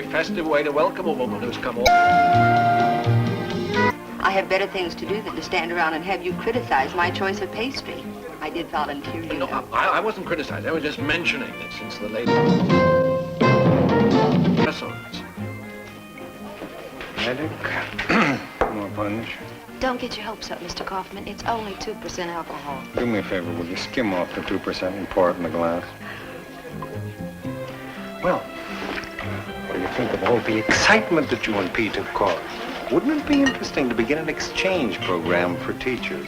very festive way to welcome a woman who's come over. I have better things to do than to stand around and have you criticize my choice of pastry. I did volunteer, you No, know. I wasn't criticizing. I was just mentioning it since the lady... Medic. More punch. Don't get your hopes up, Mr. Kaufman. It's only 2% alcohol. Do me a favor, will you skim off the 2% and pour it in the glass? Well, what do you think of all the excitement that you and Pete have caused? Wouldn't it be interesting to begin an exchange program for teachers?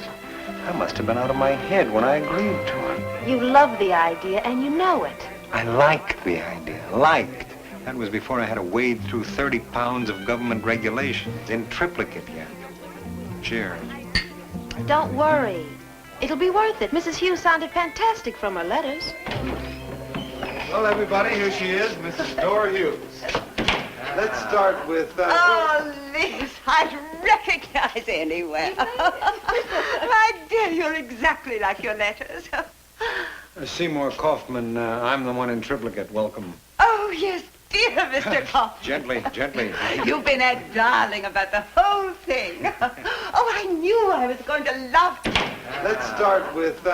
I must have been out of my head when I agreed to it. You love the idea, and you know it. I liked the idea. Liked. That was before I had to wade through 30 pounds of government regulations in triplicate yet. Cheers. Don't worry. It'll be worth it. Mrs. Hughes sounded fantastic from her letters. Well, everybody, here she is, Mrs. Dora Hughes. Let's start with... Oh, Liz, I'd recognize anywhere. My dear, you're exactly like your letters. Seymour Kaufman, I'm the one in triplicate. Welcome. Oh, yes, dear Mr. Kaufman. Gently, gently. You've been a darling about the whole thing. Oh, I knew I was going to love it. Let's start with...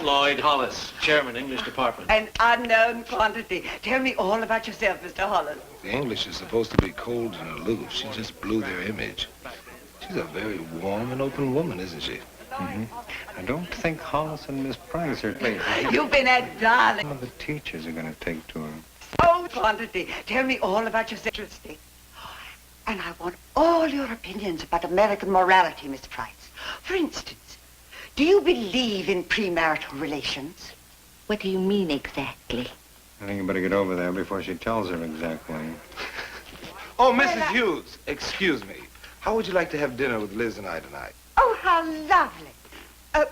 Lloyd Hollis, Chairman, English Department. An unknown quantity. Tell me all about yourself, Mr. Holland. The English is supposed to be cold and aloof. She just blew their image. She's a very warm and open woman, isn't she? Mm-hmm. I don't think Hollis and Miss Price are... You've been a darling. Some of the teachers are going to take to her. Oh, quantity. Tell me all about yourself. Interesting. And I want all your opinions about American morality, Miss Price. For instance, do you believe in premarital relations? What do you mean exactly? I think you better get over there before she tells her exactly. Oh, Mrs. Hughes, excuse me. How would you like to have dinner with Liz and I tonight? Oh, how lovely.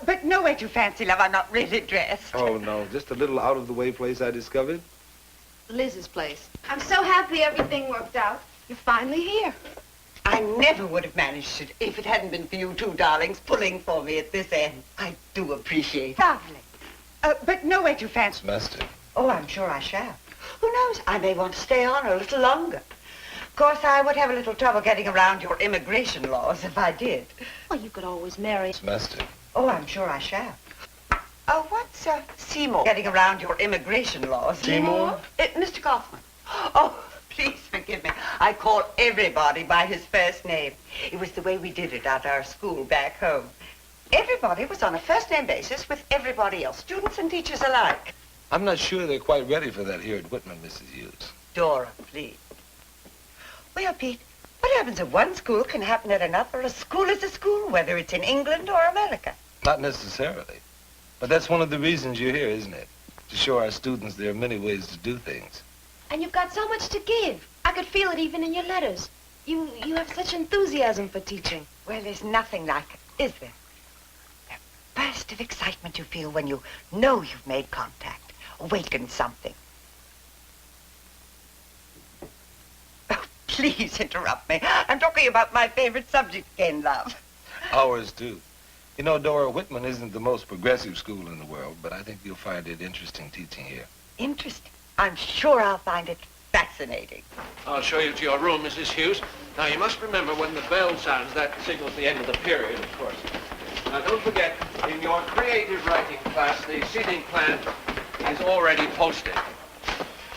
But no way too fancy, love. I'm not really dressed. Oh, no, just a little out-of-the-way place I discovered. Liz's place. I'm so happy everything worked out. You're finally here. I never would have managed it if it hadn't been for you two darlings pulling for me at this end. I do appreciate it. Lovely. But no way too fancy. Domestic. Oh, I'm sure I shall. Who knows? I may want to stay on a little longer. Of course, I would have a little trouble getting around your immigration laws if I did. Well, you could always marry. Domestic. Oh, I'm sure I shall. Oh, what's Seymour getting around your immigration laws? Seymour? Mr. Kaufman. Oh, please forgive me. I call everybody by his first name. It was the way we did it at our school back home. Everybody was on a first-name basis with everybody else, students and teachers alike. I'm not sure they're quite ready for that here at Whitman, Mrs. Hughes. Dora, please. Well, Pete, what happens at one school can happen at another. A school is a school, whether it's in England or America. Not necessarily. But that's one of the reasons you're here, isn't it? To show our students there are many ways to do things. And you've got so much to give. I could feel it even in your letters. You have such enthusiasm for teaching. Well, there's nothing like it, is there? The burst of excitement you feel when you know you've made contact, awakened something. Oh, please interrupt me. I'm talking about my favorite subject again, love. Ours, too. You know, Dora, Whitman isn't the most progressive school in the world, but I think you'll find it interesting teaching here. Interesting. I'm sure I'll find it fascinating. I'll show you to your room, Mrs. Hughes. Now, you must remember when the bell sounds, that signals the end of the period, of course. Now, don't forget, in your creative writing class, the seating plan is already posted.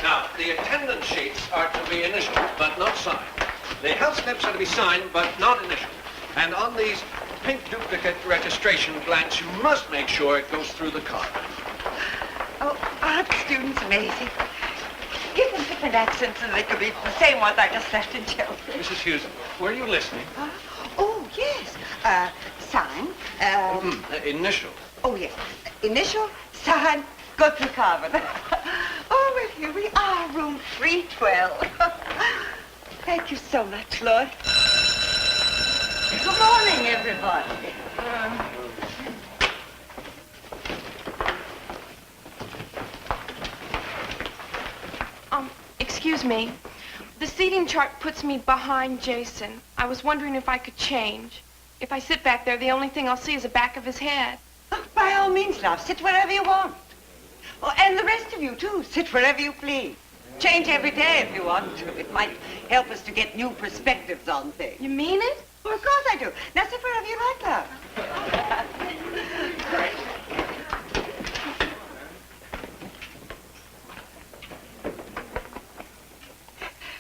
Now, the attendance sheets are to be initialed, but not signed. The health slips are to be signed, but not initialed. And on these pink duplicate registration blanks, you must make sure it goes through the card. Oh, aren't students amazing? Give them different accents and they could be the same ones I just left in Chelsea. Mrs. Hughes, were you listening? Oh, yes. Sign. Initial. Oh, yes. Initial, sign, go through carbon. Oh, well, here we are, room 312. Thank you so much, Lloyd. Good morning, everybody. Excuse me. The seating chart puts me behind Jason. I was wondering if I could change. If I sit back there, the only thing I'll see is the back of his head. Oh, by all means, love, sit wherever you want. Oh, and the rest of you, too. Sit wherever you please. Change every day if you want to. It might help us to get new perspectives on things. You mean it? Well, of course I do. Now sit wherever you like, love.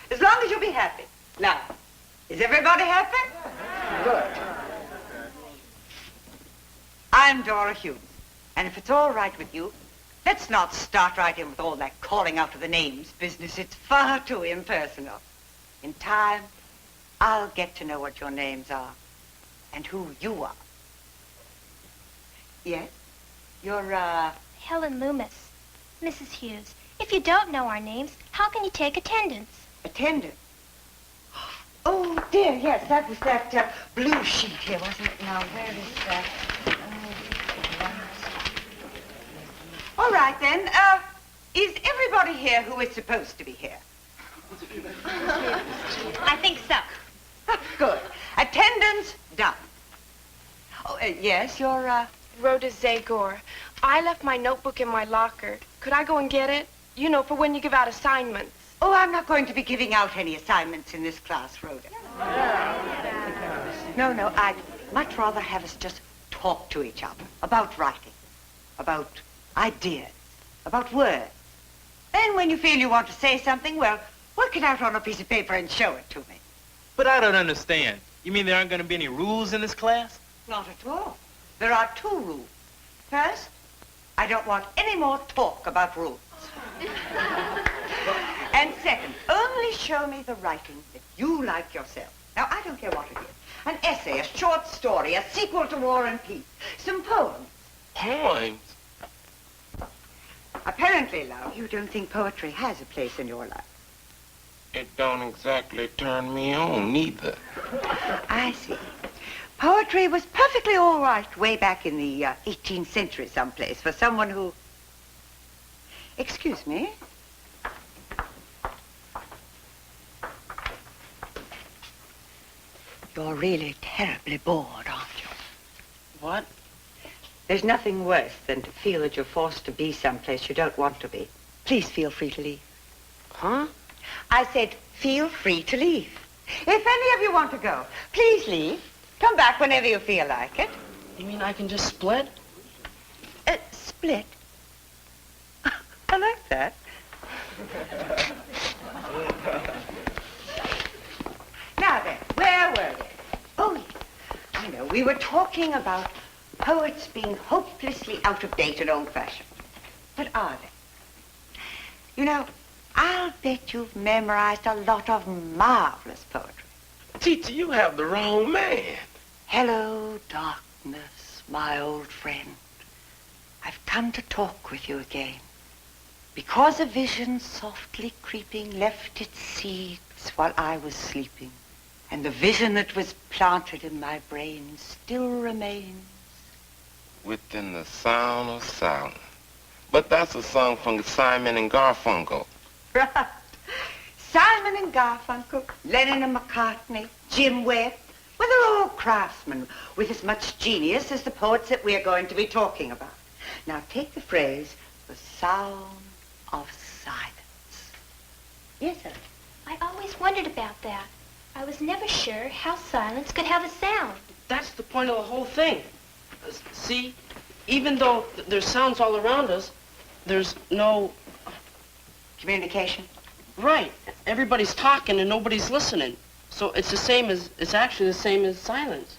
As long as you'll be happy. Now, is everybody happy? Good. I'm Dora Hughes, and if it's all right with you, let's not start right in with all that calling out of the names business. It's far too impersonal. In time, I'll get to know what your names are and who you are. Yes? You're, Helen Loomis. Mrs. Hughes, if you don't know our names, how can you take attendance? attendant. Oh, dear, yes, that was that blue sheet here, wasn't it? Now, where is that? All right, then. Is everybody here who is supposed to be here? I think so. Good. Attendance done. Oh, yes, you're, Rhoda Zagor. I left my notebook in my locker. Could I go and get it? You know, for when you give out assignments. Oh, I'm not going to be giving out any assignments in this class, Rhoda. No, I'd much rather have us just talk to each other about writing, about ideas, about words. And when you feel you want to say something, well, work it out on a piece of paper and show it to me. But I don't understand. You mean there aren't going to be any rules in this class? Not at all. There are two rules. First, I don't want any more talk about rules. And second, only show me the writing that you like yourself. Now, I don't care what it is. An essay, a short story, a sequel to War and Peace, some poems. Poems? Apparently, love, you don't think poetry has a place in your life. It don't exactly turn me on, neither. I see. Poetry was perfectly all right way back in the 18th century someplace for someone who... Excuse me. You're really terribly bored, aren't you? What? There's nothing worse than to feel that you're forced to be someplace you don't want to be. Please feel free to leave. Huh? I said, feel free to leave. If any of you want to go, please leave. Come back whenever you feel like it. You mean I can just split? Split? I like that. Now then, where were we? Oh, yes. I know, we were talking about poets being hopelessly out of date and old-fashioned. But are they? You know, I'll bet you've memorized a lot of marvelous poetry. Teacher, you have the wrong man. Hello, darkness, my old friend. I've come to talk with you again. Because a vision softly creeping left its seeds while I was sleeping. And the vision that was planted in my brain still remains. Within the sound of silence. But that's a song from Simon and Garfunkel. Right. Simon and Garfunkel, Lennon and McCartney, Jim Webb. Well, they're all craftsmen with as much genius as the poets that we're going to be talking about. Now, take the phrase, the sound of silence. Yes, sir. I always wondered about that. I was never sure how silence could have a sound. That's the point of the whole thing. See, even though there's sounds all around us, there's no... Communication? Right. Everybody's talking and nobody's listening. So it's actually the same as silence.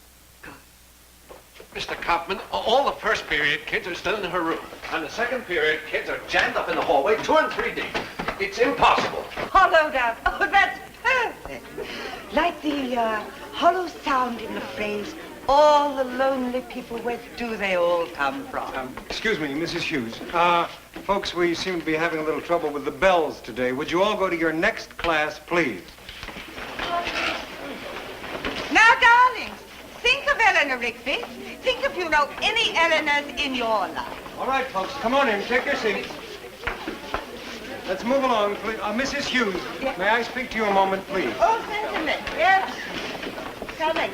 Mr. Kaufman, all the first period kids are still in her room. And the second period kids are jammed up in the hallway 2 and 3 deep. It's impossible. Hollowed out. Oh, that's perfect. Like the hollow sound in the phrase, all the lonely people, where do they all come from? Excuse me, Mrs. Hughes. Folks, we seem to be having a little trouble with the bells today. Would you all go to your next class, please? Now, darlings, think of Eleanor Rigby. Think if you know any Eleanors in your life. All right, folks, come on in. Take your seats. Let's move along, please. Mrs. Hughes, Yes. may I speak to you a moment, please? Oh, certainly. Yes. Coming.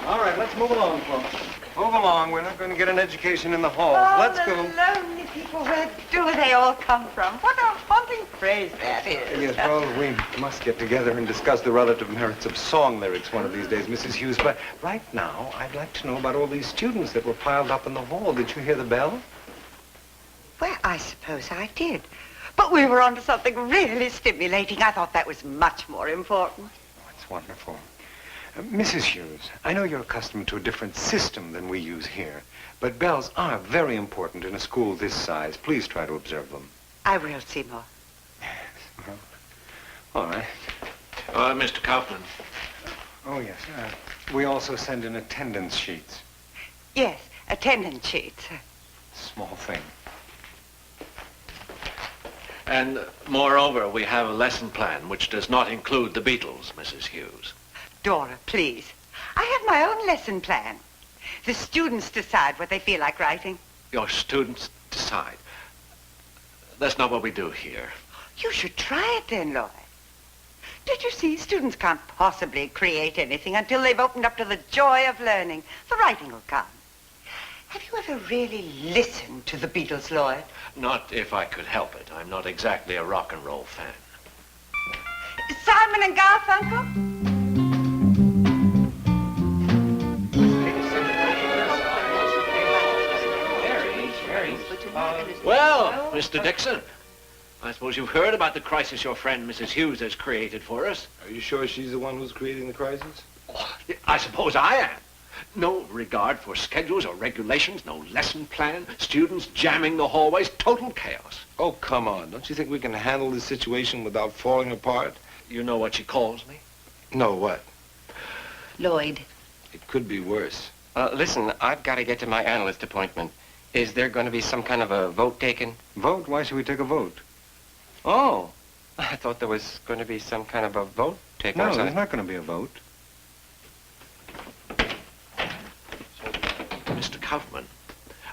All right, let's move along, folks. Move along. We're not going to get an education in the halls. Oh, Let's the go. lonely people. Where do they all come from? What a haunting phrase that is. Yes, well, we must get together and discuss the relative merits of song lyrics one of these days, Mrs. Hughes. But right now, I'd like to know about all these students that were piled up in the hall. Did you hear the bell? Well, I suppose I did. But we were onto something really stimulating. I thought that was much more important. Oh, it's wonderful. Mrs. Hughes, I know you're accustomed to a different system than we use here, but bells are very important in a school this size. Please try to observe them. I will, Seymour. Yes, well, all right. Mr. Kaufman. Oh, yes. We also send in attendance sheets. Yes, attendance sheets. Small thing. And moreover, we have a lesson plan which does not include the Beatles, Mrs. Hughes. Dora, please. I have my own lesson plan. The students decide what they feel like writing. Your students decide. That's not what we do here. You should try it then, Lloyd. Did you see? Students can't possibly create anything until they've opened up to the joy of learning. The writing will come. Have you ever really listened to the Beatles, Lloyd? Not if I could help it. I'm not exactly a rock and roll fan. Simon and Garfunkel? Well, Mr. Dixon, I suppose you've heard about the crisis your friend Mrs. Hughes has created for us. Are you sure she's the one who's creating the crisis? Oh, I suppose I am. No regard for schedules or regulations, no lesson plan, students jamming the hallways, total chaos. Oh, come on. Don't you think we can handle this situation without falling apart? You know what she calls me? No, what? Lloyd. It could be worse. Listen, I've got to get to my analyst appointment. Is there going to be some kind of a vote taken? Vote? Why should we take a vote? Oh, I thought there was going to be some kind of a vote taken. No, or there's something. not going to be a vote. Mr. Kaufman,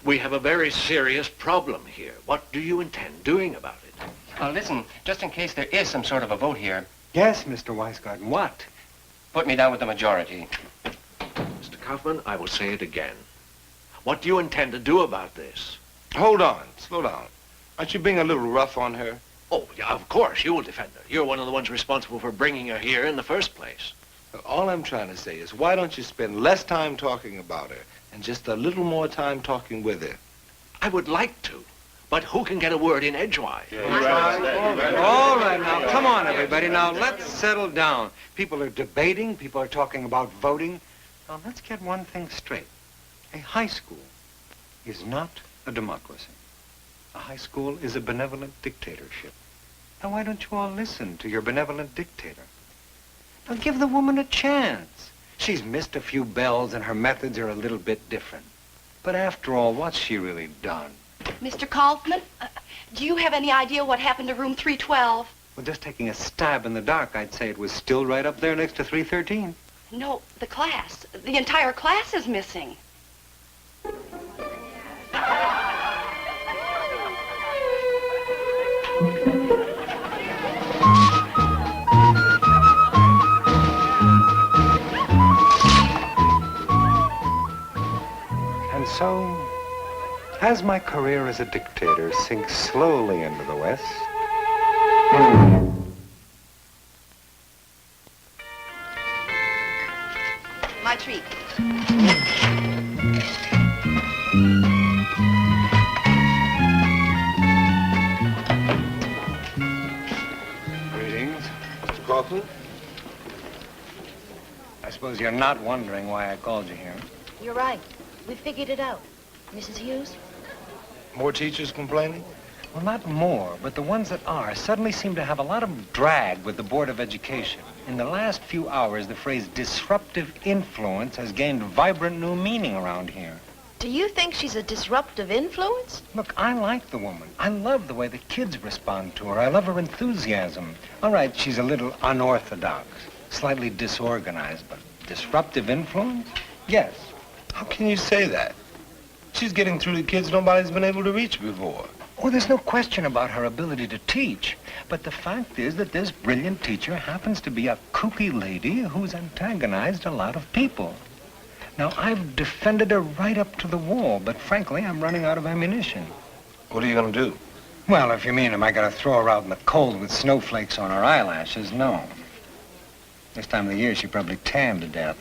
we have a very serious problem here. What do you intend doing about it? Listen, just in case there is some sort of a vote here, Yes, Mr. Weisgarten. What? put me down with the majority. Mr. Kaufman, I will say it again. What do you intend to do about this? Hold on. Slow down. Aren't you being a little rough on her? Oh, yeah, of course, you will defend her. You're one of the ones responsible for bringing her here in the first place. All I'm trying to say is, why don't you spend less time talking about her and just a little more time talking with her? I would like to, but who can get a word in edgewise? All right, now, come on, everybody. Now, let's settle down. People are debating. People are talking about voting. Now, let's get one thing straight. A high school is not a democracy. A high school is a benevolent dictatorship. Now, why don't you all listen to your benevolent dictator? Now, give the woman a chance. She's missed a few bells and her methods are a little bit different. But after all, what's she really done? Mr. Kaufman, do you have any idea what happened to room 312? Well, just taking a stab in the dark, I'd say it was still right up there next to 313. No, the class. The entire class is missing. And so, as my career as a dictator sinks slowly into the West, My treat. greetings. Mr. Kaufman? I suppose you're not wondering why I called you here. You're right. We figured it out. Mrs. Hughes? More teachers complaining? Well, not more, but the ones that are suddenly seem to have a lot of drag with the Board of Education. In the last few hours, the phrase disruptive influence has gained vibrant new meaning around here. Do you think she's a disruptive influence? Look, I like the woman. I love the way the kids respond to her. I love her enthusiasm. All right, she's a little unorthodox, slightly disorganized, but disruptive influence? Yes. How can you say that? She's getting through to kids nobody's been able to reach before. Oh, there's no question about her ability to teach. But the fact is that this brilliant teacher happens to be a kooky lady who's antagonized a lot of people. Now, I've defended her right up to the wall, but frankly, I'm running out of ammunition. What are you going to do? Well, if you mean, am I going to throw her out in the cold with snowflakes on her eyelashes? No. This time of the year, she probably tanned to death.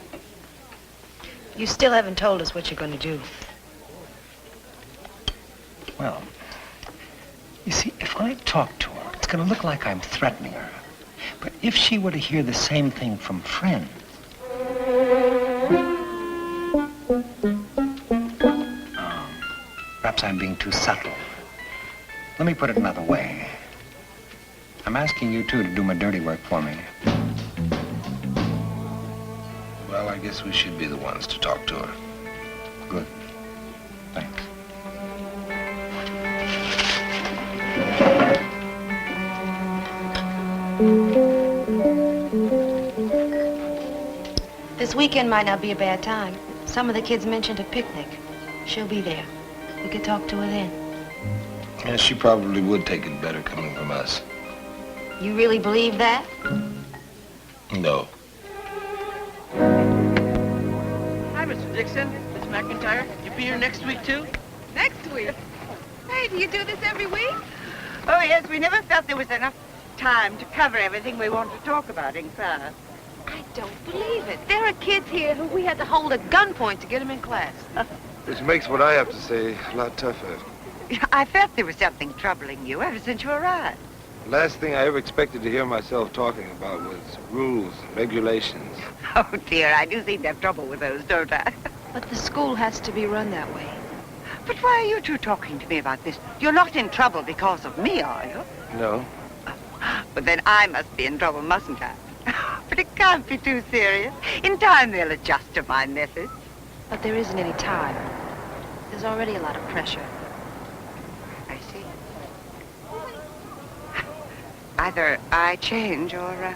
You still haven't told us what you're going to do. Well, you see, if I talk to her, it's going to look like I'm threatening her. But if she were to hear the same thing from friends, perhaps I'm being too subtle. Let me put it another way. I'm asking you two to do my dirty work for me. Well, I guess we should be the ones to talk to her. Good. Thanks. This weekend might not be a bad time. Some of the kids mentioned a picnic. She'll be there. We could talk to her then. Yeah, she probably would take it better coming from us. You really believe that? No. Hi, Mr. Dixon. Miss McIntyre. You be here next week, too? Next week. Hey, do you do this every week? Oh, yes, we never felt there was enough time to cover everything we want to talk about in class. I don't believe it. There are kids here who we had to hold at gunpoint to get them in class. Which makes what I have to say a lot tougher. I felt there was something troubling you ever since you arrived. Last thing I ever expected to hear myself talking about was rules, regulations. Oh, dear, I do seem to have trouble with those, don't I? But the school has to be run that way. But why are you two talking to me about this? You're not in trouble because of me, are you? No. But then I must be in trouble, mustn't I? But it can't be too serious. In time, they'll adjust to my methods. But there isn't any time. There's already a lot of pressure. I see. Either I change or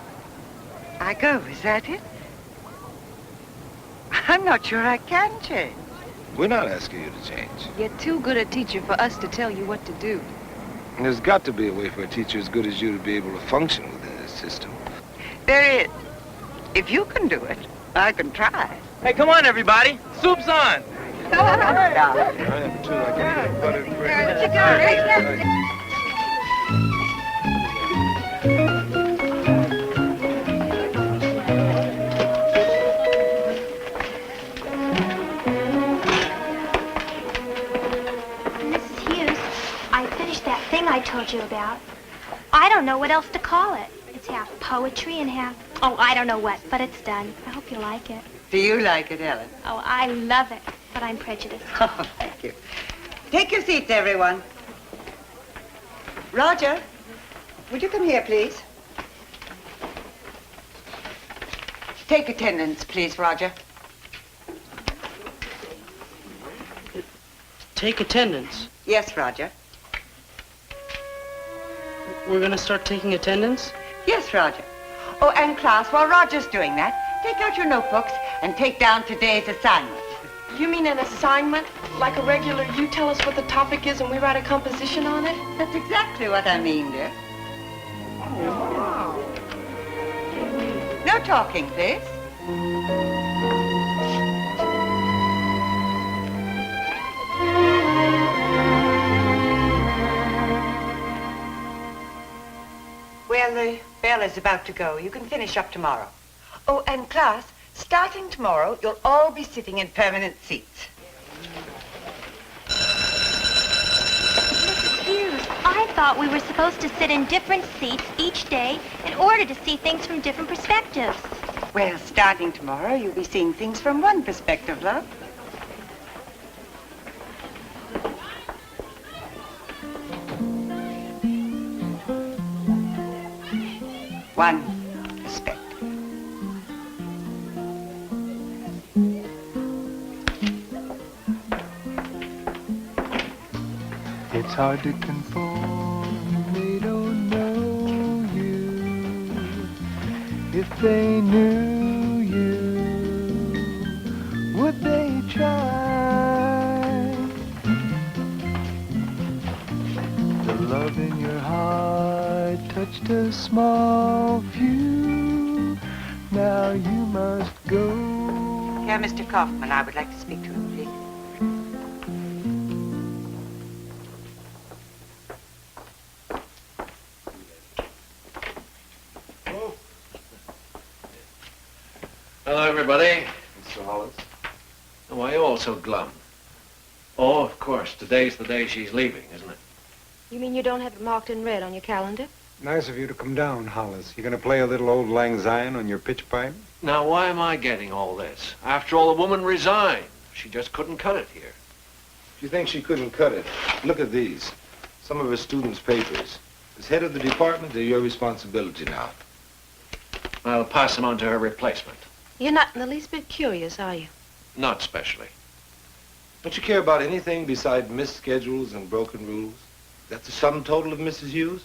I go. Is that it? I'm not sure I can change. We're not asking you to change. You're too good a teacher for us to tell you what to do. And there's got to be a way for a teacher as good as you to be able to function within this system. There is. If you can do it, I can try. Hey, come on, everybody. Soup's on. I am too. I can eat buttered bread. Mrs. Hughes, I finished that thing I told you about. I don't know what else to call it. It's half poetry and half, oh, I don't know what, but it's done. I hope you like it. Do you like it, Ellen? Oh, I love it, but I'm prejudiced. Oh, thank you. Take your seats, everyone. Roger, would you come here, please? Take attendance, please, Roger. Take attendance. Yes, Roger. We're going to start taking attendance? Yes, Roger. Oh, and class, while Roger's doing that, take out your notebooks and take down today's assignment. You mean an assignment? Like a regular, you tell us what the topic is and we write a composition on it? That's exactly what I mean, dear. No talking, please. Well, the bell is about to go. You can finish up tomorrow. Oh, and class, starting tomorrow, you'll all be sitting in permanent seats. Mrs. Hughes, I thought we were supposed to sit in different seats each day in order to see things from different perspectives. Well, starting tomorrow, you'll be seeing things from one perspective, love. One perspective. It's hard to conform, they don't know you. If they knew you, would they try? The love in your heart touched a small few. Now you must go. Tell Mr. Kaufman I would like to speak to him, please. Hello, everybody. Mr. Hollis. Why are you all so glum? Oh, of course. Today's the day she's leaving, isn't it? You mean you don't have it marked in red on your calendar? Nice of you to come down, Hollis. You gonna play a little old Lang Syne on your pitch pipe? Now, why am I getting all this? After all, the woman resigned. She just couldn't cut it here. If you think she couldn't cut it, look at these. Some of her students' papers. As head of the department, they're your responsibility now. I'll pass them on to her replacement. You're not in the least bit curious, are you? Not specially. Don't you care about anything beside missed schedules and broken rules? That's the sum total of Mrs. Hughes?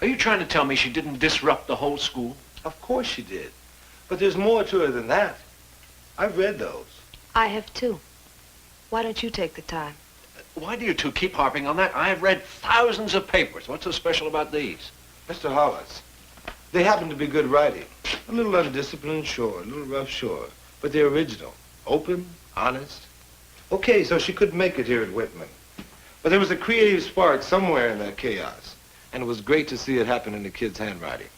Are you trying to tell me she didn't disrupt the whole school? Of course she did. But there's more to her than that. I've read those. I have too. Why don't you take the time? Why do you two keep harping on that? I've read thousands of papers. What's so special about these? Mr. Hollis, they happen to be good writing. A little undisciplined, sure. A little rough, sure. But they're original. Open, honest. Okay, so she couldn't make it here at Whitman. But there was a creative spark somewhere in that chaos. And it was great to see it happen in the kid's handwriting.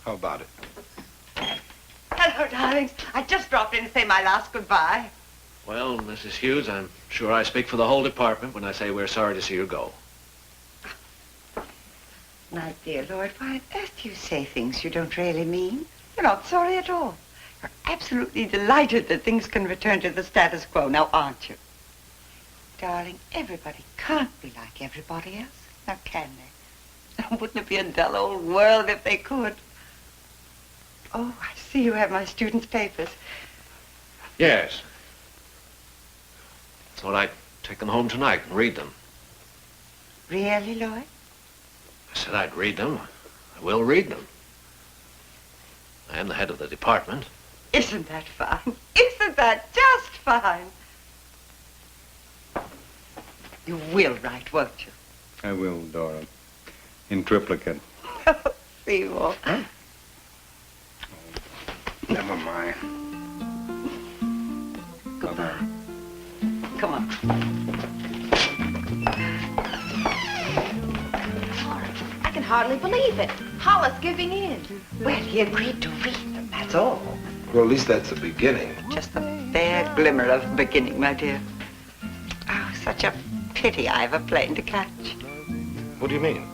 How about it? Hello, darlings. I just dropped in to say my last goodbye. Well, Mrs. Hughes, I'm sure I speak for the whole department when I say we're sorry to see you go. My dear Lloyd, why on earth do you say things you don't really mean? You're not sorry at all. You're absolutely delighted that things can return to the status quo, now aren't you? Darling, everybody can't be like everybody else. Now, can they? Wouldn't it be a dull old world if they could? Oh, I see you have my students' papers. Yes. Thought I'd take them home tonight and read them. Really, Lloyd? I said I'd read them. I will read them. I am the head of the department. Isn't that fine? Isn't that just fine? You will write, won't you? I will, Dora. In triplicate. Seymour. Huh? Oh, never mind. Goodbye. Come on. I can hardly believe it. Hollis giving in. Well, he agreed to read them, that's all. Well, at least that's the beginning. Just a fair glimmer of a beginning, my dear. Oh, such a pity I have a plane to catch. What do you mean?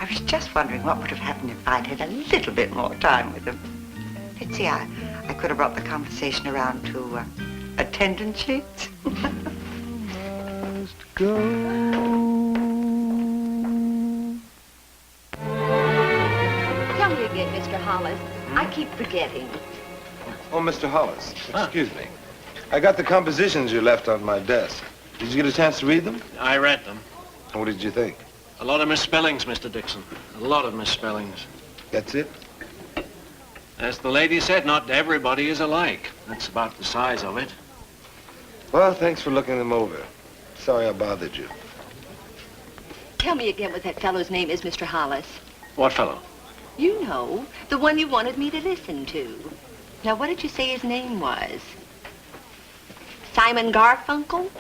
I was just wondering what would have happened if I'd had a little bit more time with him. Let's see, I could have brought the conversation around to attendance sheets. Must go. Tell me again, Mr. Hollis. I keep forgetting. Oh, Mr. Hollis, excuse me. I got the compositions you left on my desk. Did you get a chance to read them? I read them. What did you think? A lot of misspellings, Mr. Dixon. A lot of misspellings. That's it? As the lady said, not everybody is alike. That's about the size of it. Well, thanks for looking them over. Sorry I bothered you. Tell me again what that fellow's name is, Mr. Hollis. What fellow? You know, the one you wanted me to listen to. Now, what did you say his name was? Simon Garfunkel?